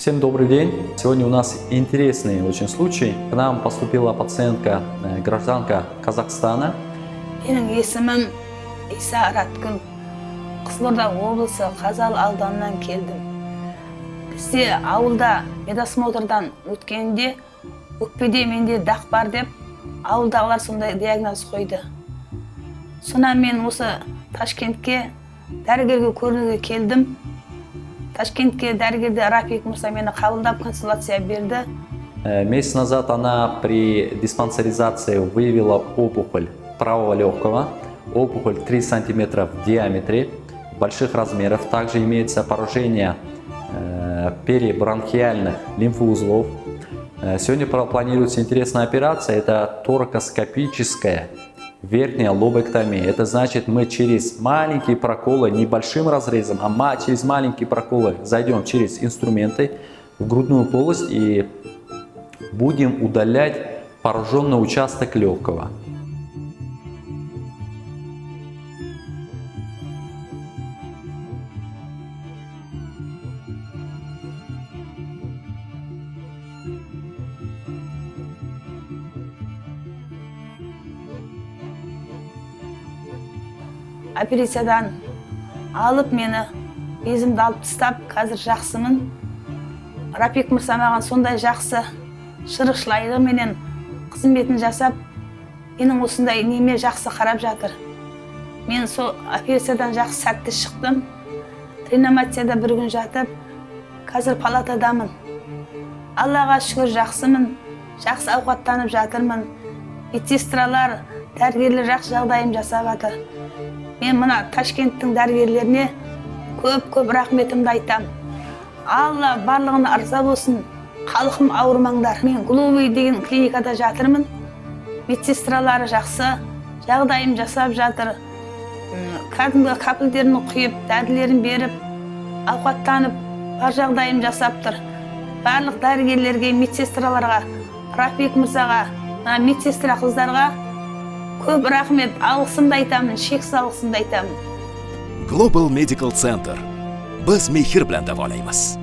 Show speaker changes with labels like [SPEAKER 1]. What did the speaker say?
[SPEAKER 1] Всем добрый день. Сегодня у нас интересный очень случай. К нам поступила пациентка, гражданка Казахстана.
[SPEAKER 2] Менің есімім Иса Араткүл. Қызылорда облысы Қазалы ауданынан келдім. Бізде ауылда медосмотрдан өткенде өкпеде менде дақ бар деп ауылдағылар сондай диагноз қойды. Сонан мен осы Ташкентке дәрігерге көрінуге келдім. Ташкентке дәрігерде Рафик Мырза мені қабылдап консультация берді.
[SPEAKER 1] Месяц назад она при диспансеризации выявила опухоль правого легкого. Опухоль 3 сантиметра в диаметре, больших размеров. Также имеется поражение перебронхиальных лимфоузлов. Сегодня планируется интересная операция. Это торакоскопическая верхняя лобэктомия. Это значит, мы через маленькие проколы, небольшим разрезом, а через маленькие проколы зайдем через инструменты в грудную полость и будем удалять пораженный участок легкого.
[SPEAKER 2] Операциядан алып мені безімді алып тастап, қазір жақсымын. Рафик Мырза маған сондай жақсы шырықшылайығы менен қызметін жасап, менің осындай неме жақсы қарап жатыр. Мен сол операциядан жақсы сәтті шықтым. Реанимацияда бір күн жатып, қазір палатадамын. Аллаға шүкір жақсымын, жақсы ауқаттанып жатырмын. Медсестралар, дәрігерлер жақсы жағдайым жасап жатыр. Мен мына Ташкенттің дәрігерлеріне көп рахметімді айтам. Алла барлығына ырза болсын. Халқым ауырмаңдар. Мен Глубый деген клиникада жатырмын. Медсестралары жақсы, жағдайым жасап жатыр. Кәдімгі капельдерін құйып, дәрілерін беріп, ауқаттанып, бар жағдайым жасап тұр. Барлық дәрігерлерге, медсестраларға, Рафик Мырзаға, медсестра қыздарға көп рахмет, алғысымды айтамын, шексіз алғысымды айтамын.
[SPEAKER 3] Global Medical Center. Biz mehr bilan davolaymiz.